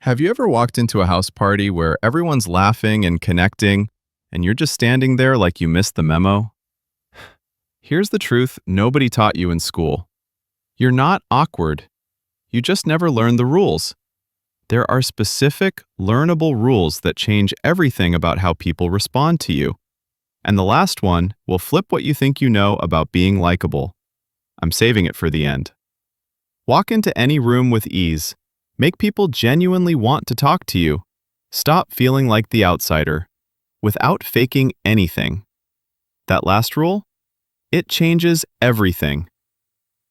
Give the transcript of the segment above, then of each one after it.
Have you ever walked into a house party where everyone's laughing and connecting, and you're just standing there like you missed the memo? Here's the truth nobody taught you in school. You're not awkward. You just never learned the rules. There are specific, learnable rules that change everything about how people respond to you. And the last one will flip what you think you know about being likable. I'm saving it for the end. Walk into any room with ease. Make people genuinely want to talk to you. Stop feeling like the outsider, without faking anything. That last rule? It changes everything.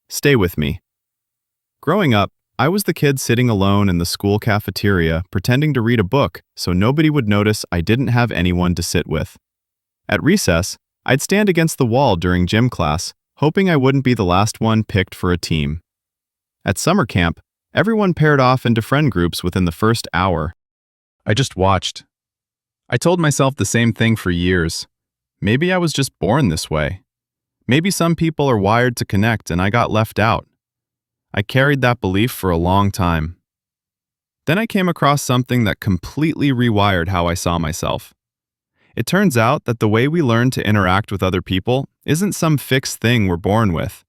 Stay with me. Growing up, I was the kid sitting alone in the school cafeteria pretending to read a book so nobody would notice I didn't have anyone to sit with. At recess, I'd stand against the wall during gym class, hoping I wouldn't be the last one picked for a team. At summer camp, everyone paired off into friend groups within the first hour. I just watched. I told myself the same thing for years. Maybe I was just born this way. Maybe some people are wired to connect and I got left out. I carried that belief for a long time. Then I came across something that completely rewired how I saw myself. It turns out that the way we learn to interact with other people isn't some fixed thing we're born with.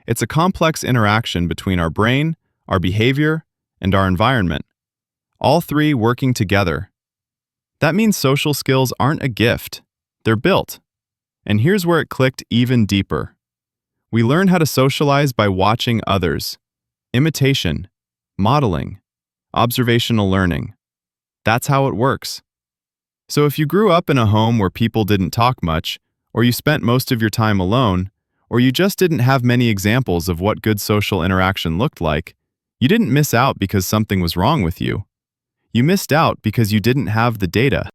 It's a complex interaction between our brain, our behavior, and our environment, all three working together. That means social skills aren't a gift, they're built. And here's where it clicked even deeper. We learn how to socialize by watching others. Imitation, modeling, observational learning. That's how it works. So if you grew up in a home where people didn't talk much, or you spent most of your time alone, or you just didn't have many examples of what good social interaction looked like, you didn't miss out because something was wrong with you. You missed out because you didn't have the data.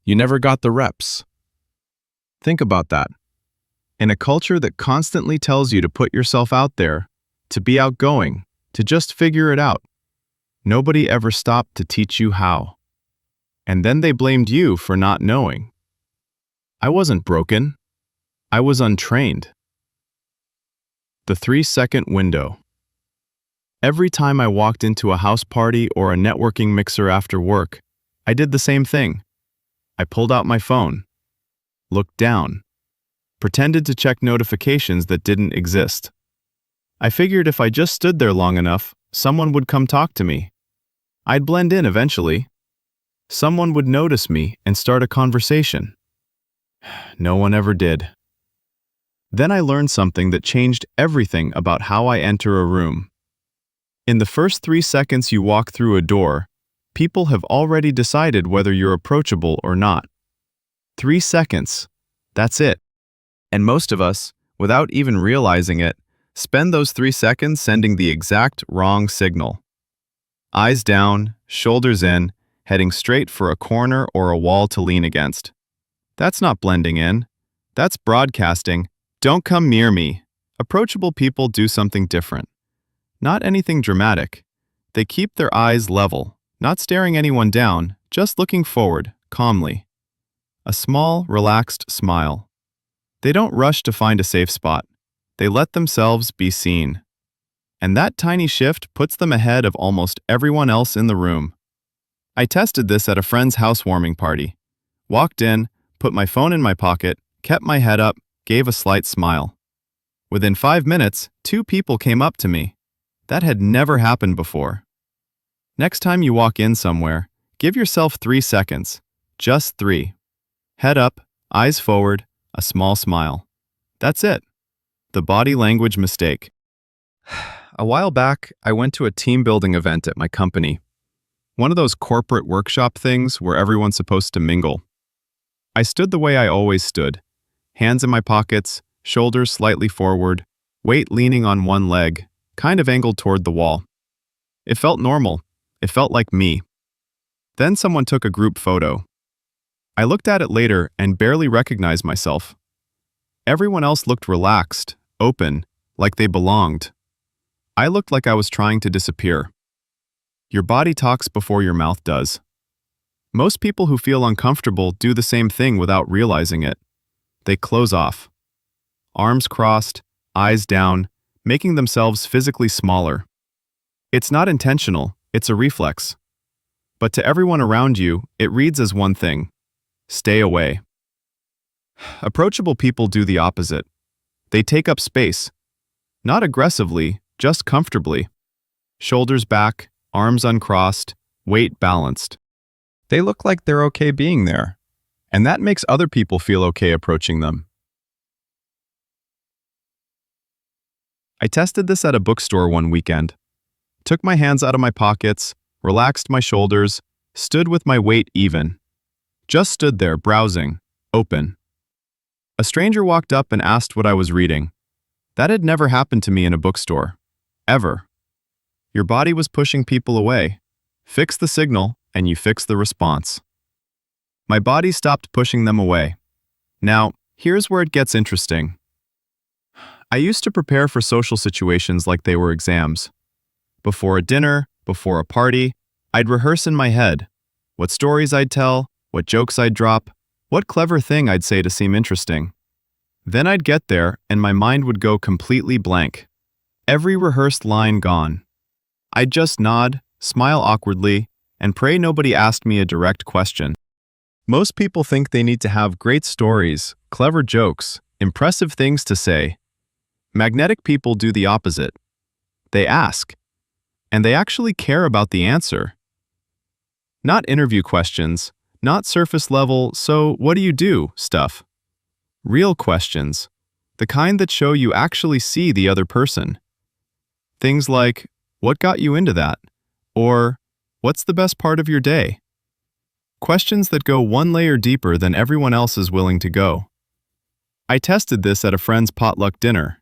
You never got the reps. Think about that. In a culture that constantly tells you to put yourself out there, to be outgoing, to just figure it out, nobody ever stopped to teach you how. And then they blamed you for not knowing. I wasn't broken. I was untrained. The 3-second window. Every time I walked into a house party or a networking mixer after work, I did the same thing. I pulled out my phone, looked down, pretended to check notifications that didn't exist. I figured if I just stood there long enough, someone would come talk to me. I'd blend in eventually. Someone would notice me and start a conversation. No one ever did. Then I learned something that changed everything about how I enter a room. In the first 3 seconds you walk through a door, people have already decided whether you're approachable or not. 3 seconds. That's it. And most of us, without even realizing it, spend those 3 seconds sending the exact wrong signal. Eyes down, shoulders in, heading straight for a corner or a wall to lean against. That's not blending in. That's broadcasting. Don't come near me. Approachable people do something different. Not anything dramatic. They keep their eyes level, not staring anyone down, just looking forward, calmly. A small, relaxed smile. They don't rush to find a safe spot. They let themselves be seen. And that tiny shift puts them ahead of almost everyone else in the room. I tested this at a friend's housewarming party. Walked in, put my phone in my pocket, kept my head up, gave a slight smile. Within 5 minutes, 2 people came up to me. That had never happened before. Next time you walk in somewhere, give yourself 3 seconds. Just 3. Head up, eyes forward, a small smile. That's it. The body language mistake. A while back, I went to a team building event at my company. One of those corporate workshop things where everyone's supposed to mingle. I stood the way I always stood. Hands in my pockets, shoulders slightly forward, weight leaning on one leg, kind of angled toward the wall. It felt normal. It felt like me. Then someone took a group photo. I looked at it later and barely recognized myself. Everyone else looked relaxed, open, like they belonged. I looked like I was trying to disappear. Your body talks before your mouth does. Most people who feel uncomfortable do the same thing without realizing it. They close off. Arms crossed, eyes down, making themselves physically smaller. It's not intentional, it's a reflex. But to everyone around you, it reads as one thing: stay away. Approachable people do the opposite. They take up space. Not aggressively, just comfortably. Shoulders back, arms uncrossed, weight balanced. They look like they're okay being there, and that makes other people feel okay approaching them. I tested this at a bookstore one weekend. Took my hands out of my pockets, relaxed my shoulders, stood with my weight even. Just stood there, browsing, open. A stranger walked up and asked what I was reading. That had never happened to me in a bookstore. Ever. Your body was pushing people away. Fix the signal, and you fix the response. My body stopped pushing them away. Now, here's where it gets interesting. I used to prepare for social situations like they were exams. Before a dinner, before a party, I'd rehearse in my head what stories I'd tell, what jokes I'd drop, what clever thing I'd say to seem interesting. Then I'd get there and my mind would go completely blank. Every rehearsed line gone. I'd just nod, smile awkwardly, and pray nobody asked me a direct question. Most people think they need to have great stories, clever jokes, impressive things to say. Magnetic people do the opposite. They ask, and they actually care about the answer. Not interview questions, not surface level, so what do you do stuff. Real questions, the kind that show you actually see the other person. Things like, what got you into that? Or, what's the best part of your day? Questions that go one layer deeper than everyone else is willing to go. I tested this at a friend's potluck dinner.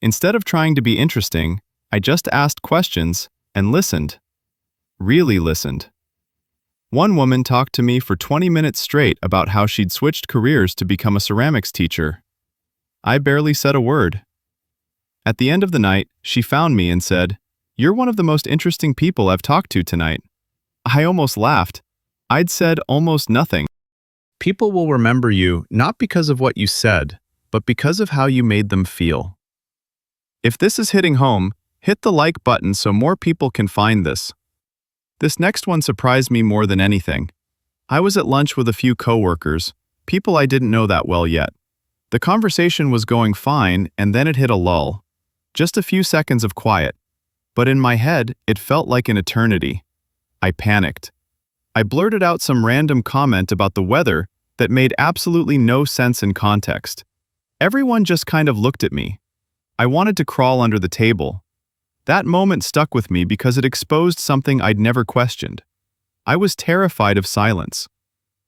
Instead of trying to be interesting, I just asked questions and listened. Really listened. One woman talked to me for 20 minutes straight about how she'd switched careers to become a ceramics teacher. I barely said a word. At the end of the night, she found me and said, "You're one of the most interesting people I've talked to tonight." I almost laughed. I'd said almost nothing. People will remember you not because of what you said, but because of how you made them feel. If this is hitting home, hit the like button so more people can find this. This next one surprised me more than anything. I was at lunch with a few coworkers, people I didn't know that well yet. The conversation was going fine, and then it hit a lull. Just a few seconds of quiet. But in my head, it felt like an eternity. I panicked. I blurted out some random comment about the weather that made absolutely no sense in context. Everyone just kind of looked at me. I wanted to crawl under the table. That moment stuck with me because it exposed something I'd never questioned. I was terrified of silence.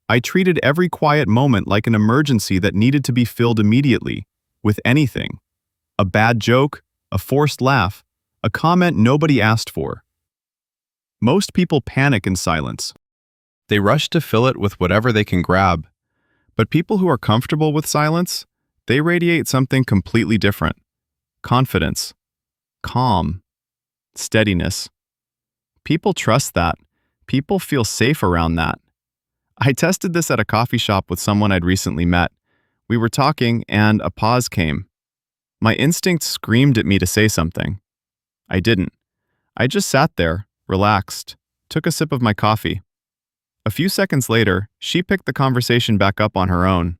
I treated every quiet moment like an emergency that needed to be filled immediately, with anything. A bad joke, a forced laugh, a comment nobody asked for. Most people panic in silence. They rush to fill it with whatever they can grab. But people who are comfortable with silence, they radiate something completely different. Confidence. Calm. Steadiness. People trust that. People feel safe around that. I tested this at a coffee shop with someone I'd recently met. We were talking and a pause came. My instinct screamed at me to say something. I didn't. I just sat there, relaxed, took a sip of my coffee. A few seconds later, she picked the conversation back up on her own.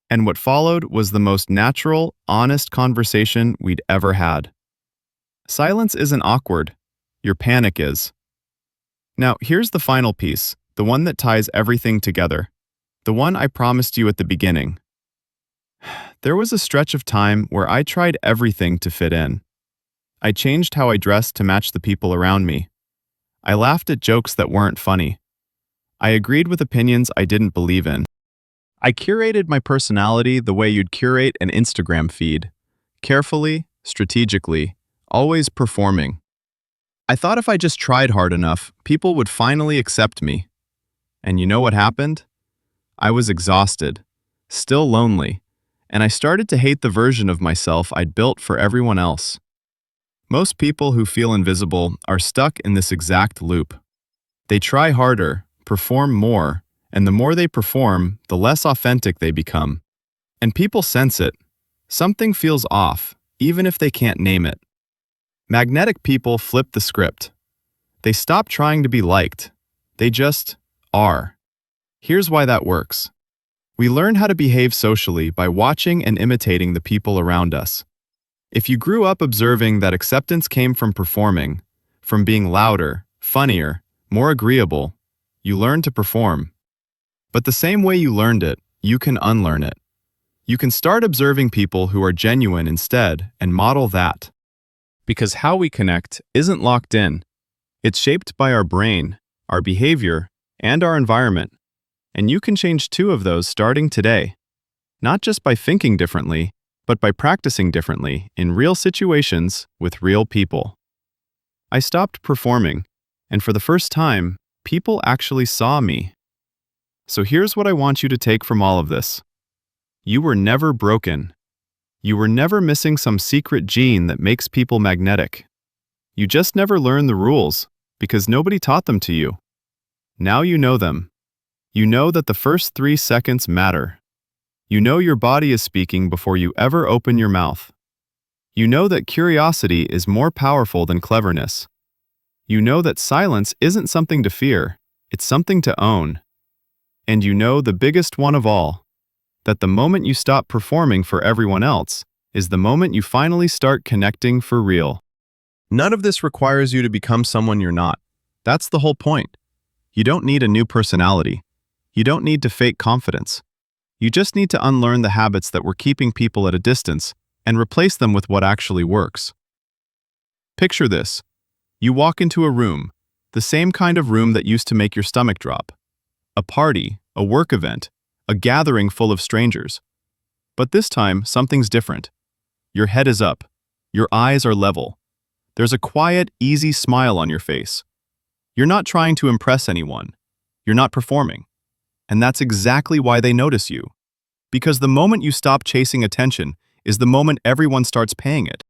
And what followed was the most natural, honest conversation we'd ever had. Silence isn't awkward. Your panic is. Now, here's the final piece, the one that ties everything together. The one I promised you at the beginning. There was a stretch of time where I tried everything to fit in. I changed how I dressed to match the people around me. I laughed at jokes that weren't funny. I agreed with opinions I didn't believe in. I curated my personality the way you'd curate an Instagram feed. Carefully, strategically, always performing. I thought if I just tried hard enough, people would finally accept me. And you know what happened? I was exhausted, still lonely, and I started to hate the version of myself I'd built for everyone else. Most people who feel invisible are stuck in this exact loop. They try harder, perform more, and the more they perform, the less authentic they become. And people sense it. Something feels off, even if they can't name it. Magnetic people flip the script. They stop trying to be liked. They just are. Here's why that works. We learn how to behave socially by watching and imitating the people around us. If you grew up observing that acceptance came from performing, from being louder, funnier, more agreeable, you learn to perform. But the same way you learned it, you can unlearn it. You can start observing people who are genuine instead and model that. Because how we connect isn't locked in. It's shaped by our brain, our behavior, and our environment. And you can change two of those starting today. Not just by thinking differently, but by practicing differently in real situations with real people. I stopped performing, and for the first time, people actually saw me. So here's what I want you to take from all of this. You were never broken. You were never missing some secret gene that makes people magnetic. You just never learned the rules because nobody taught them to you. Now you know them. You know that the first 3 seconds matter. You know your body is speaking before you ever open your mouth. You know that curiosity is more powerful than cleverness. You know that silence isn't something to fear, it's something to own. And you know the biggest one of all, that the moment you stop performing for everyone else is the moment you finally start connecting for real. None of this requires you to become someone you're not. That's the whole point. You don't need a new personality. You don't need to fake confidence. You just need to unlearn the habits that were keeping people at a distance and replace them with what actually works. Picture this. You walk into a room, the same kind of room that used to make your stomach drop. A party, a work event, a gathering full of strangers. But this time, something's different. Your head is up. Your eyes are level. There's a quiet, easy smile on your face. You're not trying to impress anyone. You're not performing. And that's exactly why they notice you. Because the moment you stop chasing attention is the moment everyone starts paying it.